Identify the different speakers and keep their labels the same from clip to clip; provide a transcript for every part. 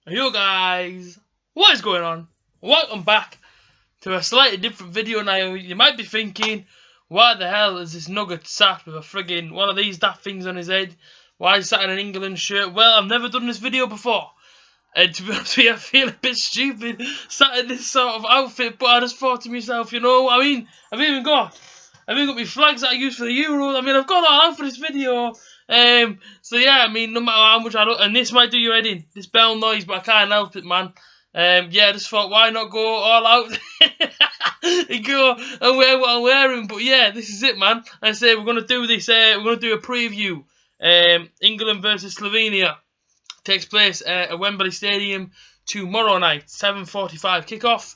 Speaker 1: Yo guys, what is going on? Welcome back to a slightly different video now. You might be thinking, why the hell is this nugget sat with a friggin' one of these daft things on his head? Why is he sat in an England shirt? Well, I've never done this video before. And to be honest with you, I feel a bit stupid sat in this sort of outfit, but I just thought to myself, you know, I've even got my flags that I use for the Euros. I've got that out for this video. So yeah, no matter how much I look, and this might do your head in, this bell noise, but I can't help it, man. Yeah, I just thought, why not go all out and go and wear what I'm wearing? But yeah, this is it, man. I say we're gonna do this. We're gonna do a preview. England versus Slovenia takes place at Wembley Stadium tomorrow night, 7:45 kickoff.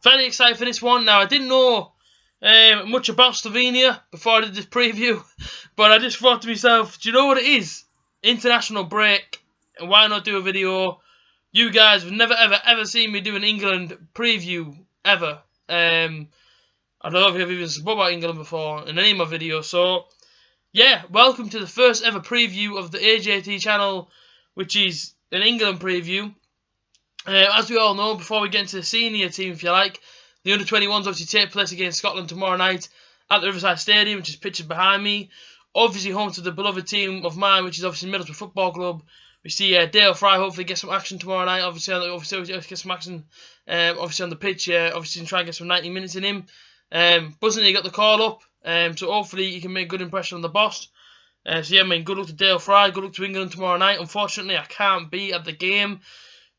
Speaker 1: Very excited for this one. Now I didn't know much about Slovenia before I did this preview, but I just thought to myself, do you know what it is? International break, and why not do a video? You guys have never ever seen me do an England preview ever. I don't know if I've even spoken about England before in any of my videos. So yeah, welcome to the first ever preview of the A.J.T channel, which is an England preview. As we all know, before we get into the senior team, if you like, the under-21s obviously take place against Scotland tomorrow night at the Riverside Stadium, which is pictured behind me. Obviously home to the beloved team of mine, which is obviously Middlesbrough Football Club. We see Dale Fry hopefully get some action tomorrow night. Obviously get some action. Obviously on the pitch. Obviously try and get some 90 minutes in him. Buzzing, he got the call up. So hopefully he can make a good impression on the boss. So yeah, good luck to Dale Fry. Good luck to England tomorrow night. Unfortunately, I can't be at the game.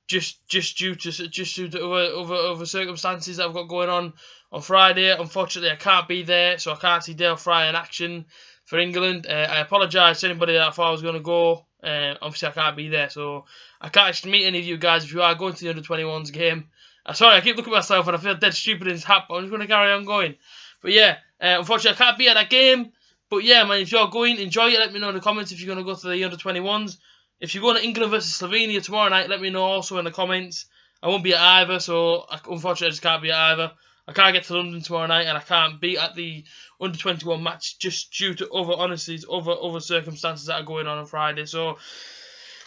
Speaker 1: Just due to other circumstances that I've got going on Friday. Unfortunately, I can't be there, so I can't see Dale Fry in action for England. I apologise to anybody that I thought I was going to go. Obviously, I can't be there, so I can't actually meet any of you guys if you are going to the under-21s game. Sorry, I keep looking at myself and I feel dead stupid in this hat, but I'm just going to carry on going. But yeah, unfortunately, I can't be at that game. But yeah, man, if you're going, enjoy it. Let me know in the comments if you're going to go to the under-21s. If you're going to England versus Slovenia tomorrow night, let me know also in the comments. I won't be at either, so unfortunately I just can't be at either. I can't get to London tomorrow night, and I can't be at the under-21 match just due to other circumstances that are going on Friday. So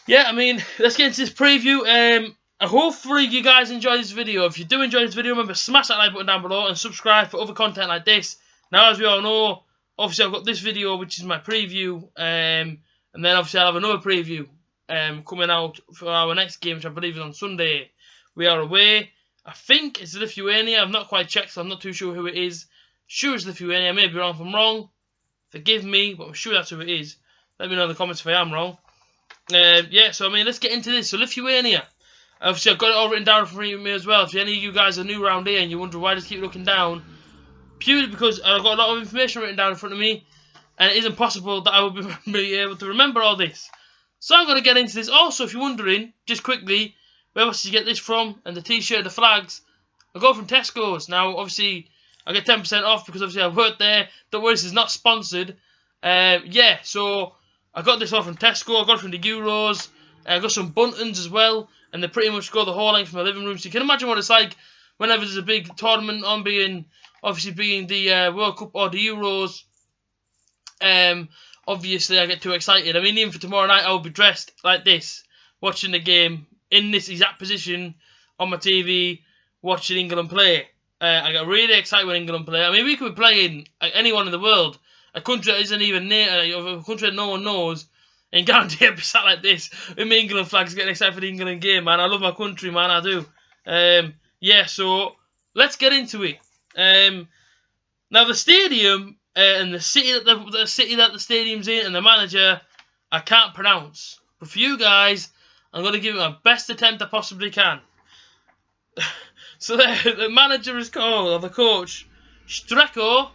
Speaker 1: yeah, let's get into this preview. Hopefully you guys enjoy this video. If you do enjoy this video, remember smash that like button down below and subscribe for other content like this. Now, as we all know, obviously I've got this video, which is my preview, and then obviously I'll have another preview coming out for our next game, which I believe is on Sunday. We are away. I think it's Lithuania. I've not quite checked, so I'm not too sure who it is. Sure it's Lithuania. I may be wrong if I'm wrong. Forgive me, but I'm sure that's who it is. Let me know in the comments if I am wrong. Yeah, so let's get into this. So Lithuania. Obviously I've got it all written down in front of me as well. If any of you guys are new around here and you wonder why I just keep looking down, purely because I've got a lot of information written down in front of me, and it isn't possible that I will be able to remember all this. So I'm going to get into this. Also, if you're wondering, just quickly, where else did you get this from? And the t-shirt, the flags, I got from Tesco's. Now, obviously, I get 10% off because obviously I worked there. Don't worry, this is not sponsored. Yeah, so I got this off from Tesco. I got it from the Euros. I got some buntons as well. And they pretty much go the whole length of my living room. So you can imagine what it's like whenever there's a big tournament on, being the World Cup or the Euros. Obviously, I get too excited. Even for tomorrow night, I will be dressed like this, watching the game in this exact position on my TV, watching England play. I get really excited when England play. We could be playing anyone in the world, a country that isn't even near, a country that no one knows, and guarantee I'll be sat like this with my England flags, getting excited for the England game, man. I love my country, man. I do. Yeah, so let's get into it. Now the stadium. And the city that the stadium's in, and the manager, I can't pronounce. But for you guys, I'm going to give it my best attempt I possibly can. So the manager is called, or the coach, Streko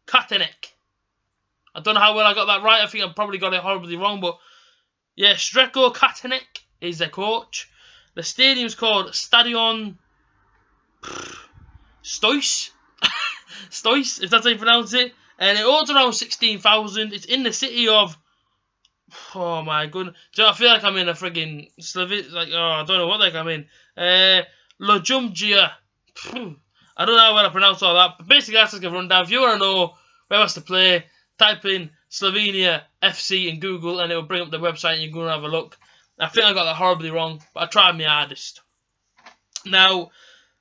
Speaker 1: Katenek. I don't know how well I got that right. I think I probably got it horribly wrong, but yeah, Streko Katenek is the coach. The stadium's called Stadion Stoice. Stoice, if that's how you pronounce it, and it holds around 16,000. It's in the city of, oh my goodness, I feel like I'm in a friggin' I don't know what the heck I'm in. Lojumgia. I don't know how well I pronounce all that, but basically that's like a rundown. If you want to know where else to play, type in Slovenia FC in Google, and it will bring up the website, and you can go and have a look. I think I got that horribly wrong, but I tried my hardest. Now,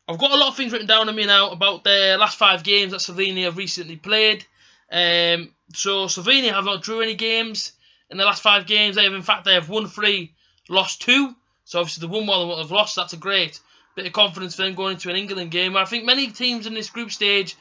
Speaker 1: I've got a lot of things written down on me now about the last 5 games that Slovenia have recently played. So Slovenia have not drew any games in the last 5 games. In fact, they have won 3, lost 2. So obviously they won more than what they've lost. That's a great bit of confidence for them going into an England game. I think many teams in this group stage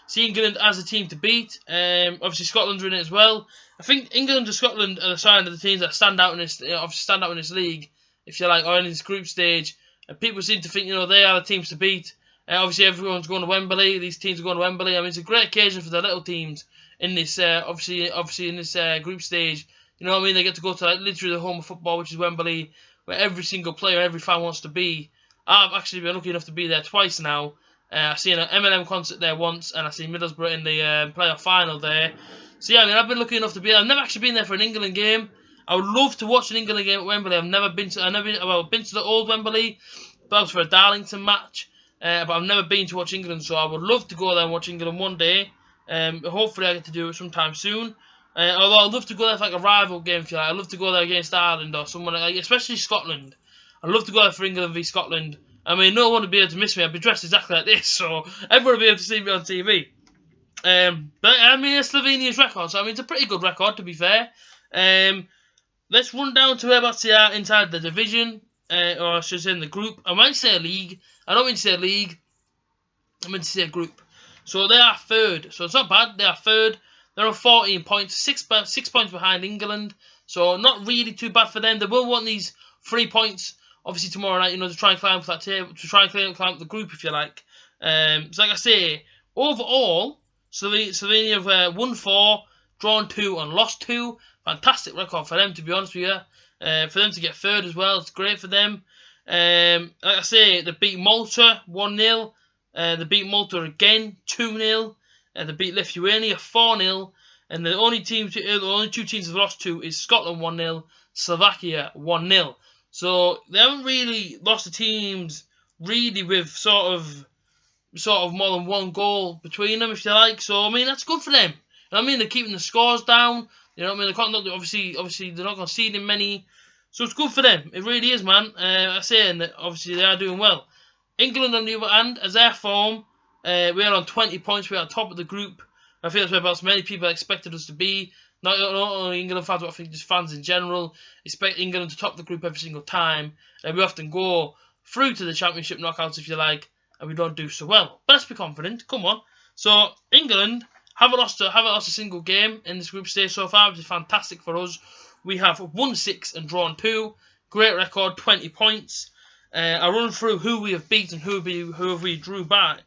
Speaker 1: see England as a team to beat. Obviously Scotland's in it as well. I think England and Scotland are the sign of the teams that stand out in this, obviously stand out in this league, if you like, or in this group stage. And people seem to think, they are the teams to beat. Obviously, everyone's going to Wembley. These teams are going to Wembley. I mean, it's a great occasion for the little teams in this, obviously in this group stage. You know what I mean? They get to go to literally the home of football, which is Wembley, where every single player, every fan wants to be. I've actually been lucky enough to be there twice now. I've seen an Eminem concert there once, and I've seen Middlesbrough in the playoff final there. So yeah, I mean, I've been lucky enough to be there. I've never actually been there for an England game. I would love to watch an England game at Wembley. I've been to the old Wembley, but that was for a Darlington match. But I've never been to watch England, so I would love to go there and watch England one day. Hopefully I get to do it sometime soon. Although I'd love to go there for like a rival game, if you like. I'd love to go there against Ireland or someone, especially Scotland. I'd love to go there for England v Scotland. I mean, no one would be able to miss me. I'd be dressed exactly like this, so everyone would be able to see me on TV. But I mean, it's Slovenia's record, so I mean, it's a pretty good record, to be fair. Let's run down to whereabouts they are inside the division, or I should say in the group. I might say a league. I don't mean to say a league. I meant to say a group. So they are 3rd. So it's not bad. They are 3rd. They're on 14 points, 6 points behind England. So not really too bad for them. They will want these 3 points, obviously tomorrow night, to try and climb up that table, to try and climb up the group, if you like. So like I say, overall, Slovenia have won 4, drawn 2, and lost 2. Fantastic record for them, to be honest with you. For them to get 3rd as well, it's great for them. Like I say, they beat Malta 1-0. They beat Malta again 2-0. They beat Lithuania 4-0. And the only 2 teams they've lost to is Scotland 1-0, Slovakia 1-0. So they haven't really lost to teams really with sort of more than 1 goal between them, if you like. So I mean, that's good for them. You know what I mean? They're keeping the scores down. You know what I mean? They can't, obviously they're not conceding many. So it's good for them. It really is, man. I say, and obviously they are doing well. England, on the other hand, as their form, we are on 20 points. We are on top of the group. I feel that's where about many people expected us to be. Not only England fans, but I think just fans in general expect England to top the group every single time. And we often go through to the Championship knockouts, if you like, and we don't do so well. But let's be confident. Come on. So England haven't lost a single game in this group stage so far, which is fantastic for us. We have won 6 and drawn 2. Great record, 20 points. I'll run through who we have beaten, who have we drew by.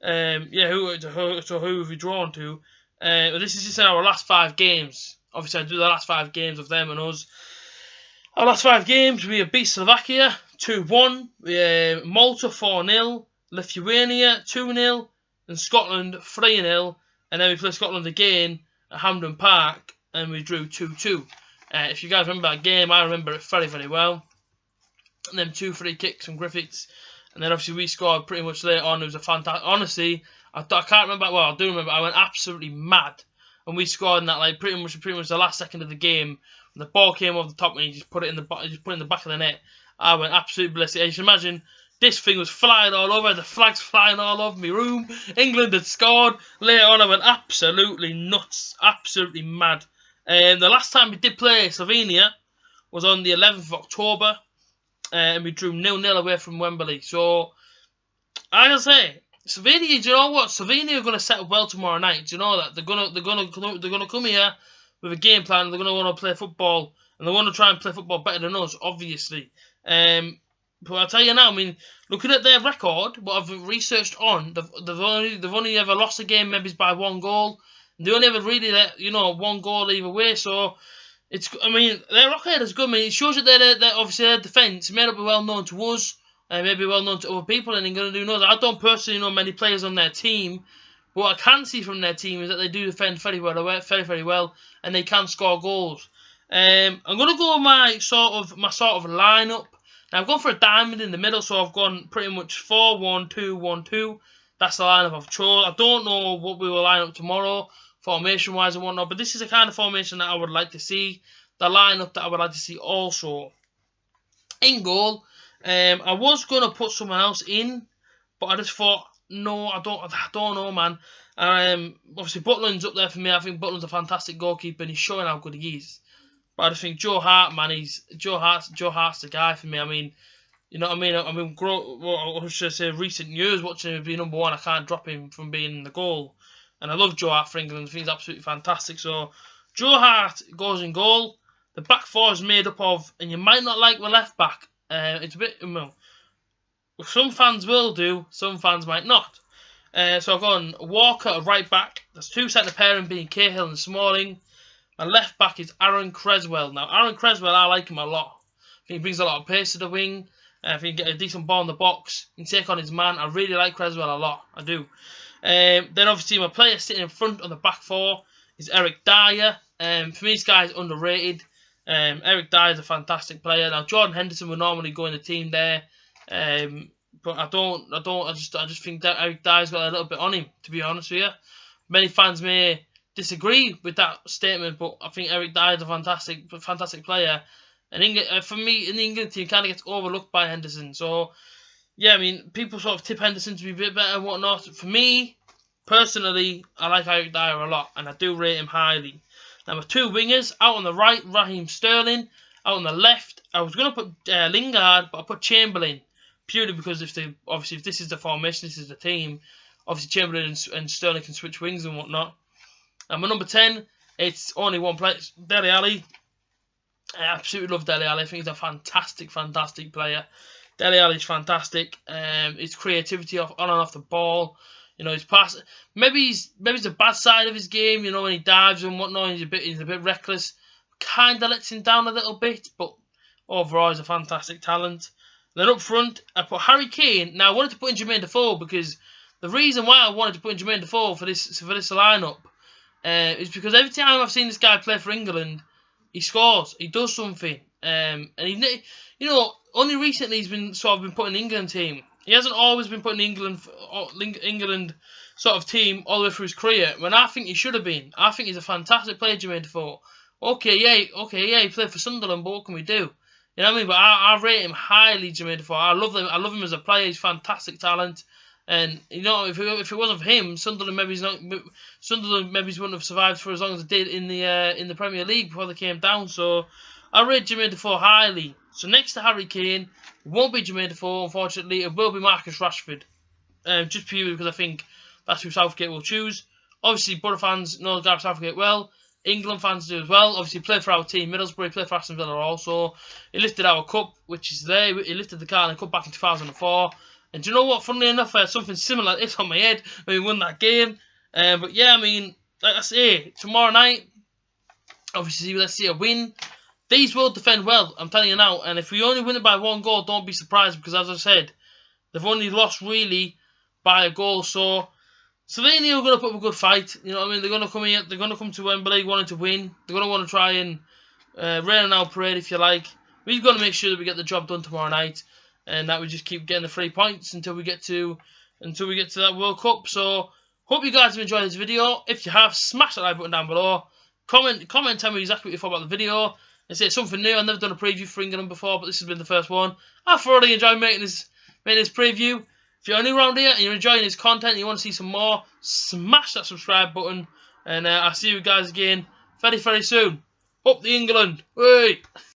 Speaker 1: Who have we drawn to? This is just in our last 5 games. Obviously, I do the last 5 games of them and us. Our last 5 games, we have beat Slovakia 2-1, Malta 4-0, Lithuania 2-0, and Scotland 3-0. And then we play Scotland again at Hampden Park, and we drew 2-2. If you guys remember that game, I remember it very, very well. And then 2 free kicks from Griffiths. And then obviously we scored pretty much later on. It was a fantastic... Honestly, I can't remember... Well, I do remember. I went absolutely mad. And we scored in that, like, pretty much the last second of the game. When the ball came off the top and he just put it in the back of the net. I went absolutely ballistic. You can imagine... This thing was flying all over, the flags flying all over my room. England had scored. Later on, I went absolutely nuts, absolutely mad. The last time we did play Slovenia was on the 11th of October, and we drew 0-0 away from Wembley. So, I gotta say, Slovenia, do you know what? Slovenia are gonna set up well tomorrow night. Do you know that they're gonna come here with a game plan. They're gonna want to play football, and they want to try and play football better than us, obviously. But I'll tell you now, I mean, looking at their record, what I've researched on, they've only ever lost a game maybe by 1 goal. And they only ever really let, 1 goal either way. So I mean, their record is good. I mean, it shows that they're obviously their defence may not be well known to us, and maybe well known to other people, and they're going to do that. I don't personally know many players on their team. But what I can see from their team is that they do defend very well, and they can score goals. I'm going to go with my sort of lineup. Now, I've gone for a diamond in the middle, so I've gone pretty much 4-1-2-1-2. That's the lineup I've chose. I don't know what we will line up tomorrow, formation-wise and whatnot, but this is the kind of formation that I would like to see, the lineup that I would like to see also. In goal, I was going to put someone else in, but I just thought, no, I don't know, man. Obviously, Butland's up there for me. I think Butland's a fantastic goalkeeper, and he's showing how good he is. But I just think Joe Hart, man, Joe Hart's the guy for me. I mean, you know what I mean? I mean, what should I say? Recent years watching him be number one, I can't drop him from being in the goal. And I love Joe Hart for England. I think he's absolutely fantastic. So Joe Hart goes in goal. The back four is made up of, and you might not like the left back. It's a bit, well, some fans will do, some fans might not. So I've gone Walker at right back. There's two centre pairing being Cahill and Smalling. My left back is Aaron Creswell. Now, Aaron Creswell, I like him a lot. I think he brings a lot of pace to the wing. If he can get a decent ball in the box, he can take on his man. I really like Creswell a lot. I do. Then, obviously, my player sitting in front on the back four is Eric Dyer. For me, this guy is underrated. Eric Dyer is a fantastic player. Now, Jordan Henderson would normally go in the team there. But I just think that Eric Dyer's got a little bit on him, to be honest with you. Many fans may disagree with that statement, but I think Eric Dyer is a fantastic player. And for me, in the England team, kind of gets overlooked by Henderson. So, yeah, I mean, people sort of tip Henderson to be a bit better and whatnot. For me, personally, I like Eric Dyer a lot, and I do rate him highly. Now, my two wingers, out on the right, Raheem Sterling. Out on the left, I was going to put Lingard, but I put Chamberlain. Purely because if this is the formation, this is the team, obviously Chamberlain and Sterling can switch wings and whatnot. And my number 10, it's only one player, Dele Alli. I absolutely love Dele Alli. I think he's a fantastic player. Dele Alli's fantastic. His creativity on and off the ball. You know, his pass. Maybe it's the bad side of his game. You know, when he dives and whatnot, he's a bit reckless. Kind of lets him down a little bit, but overall, he's a fantastic talent. Then up front, I put Harry Kane. Now, I wanted to put in Jermaine Defoe because the reason why I wanted to put in Jermaine Defoe for this lineup is because every time I've seen this guy play for England, he scores. He does something. And he, you know, only recently he's been put in the England team. He hasn't always been put in England sort of team all the way through his career. When I think he should have been. I think he's a fantastic player, Jermaine Defoe. Okay, yeah, he played for Sunderland, but what can we do? You know what I mean? But I rate him highly, Jermaine Defoe. I love him as a player. He's fantastic talent. And you know, if it wasn't for him, Sunderland maybe wouldn't have survived for as long as they did in the Premier League before they came down. So I rate Jermaine Defoe highly. So next to Harry Kane, it won't be Jermaine Defoe, unfortunately. It will be Marcus Rashford. Just purely because I think that's who Southgate will choose. Obviously, Borough fans know Gareth Southgate well. England fans do as well. Obviously, he played for our team, Middlesbrough. He played for Aston Villa also. He lifted our cup, which is there. He lifted the Carling Cup back in 2004. And do you know what? Funnily enough, I had something similar like this on my head when we won that game. But yeah, I mean, like I say, tomorrow night, obviously, let's see a win. These will defend well, I'm telling you now. And if we only win it by one goal, don't be surprised because, as I said, they've only lost really by a goal. So Slovenia are going to put up a good fight. You know what I mean? They're going to come here. They're going to come to Wembley wanting to win. They're going to want to try and rain on our parade, if you like. We've got to make sure that we get the job done tomorrow night, and that we just keep getting the 3 points until we get to that World Cup. So hope you guys have enjoyed this video. If you have, smash that like button down below. Comment, tell me exactly what you thought about the video. And say it's something new. I've never done a preview for England before, but this has been the first one. I thoroughly enjoyed making this preview. If you're new around here and you're enjoying this content and you want to see some more, smash that subscribe button. And I'll see you guys again very, very soon. Up the England. Wait.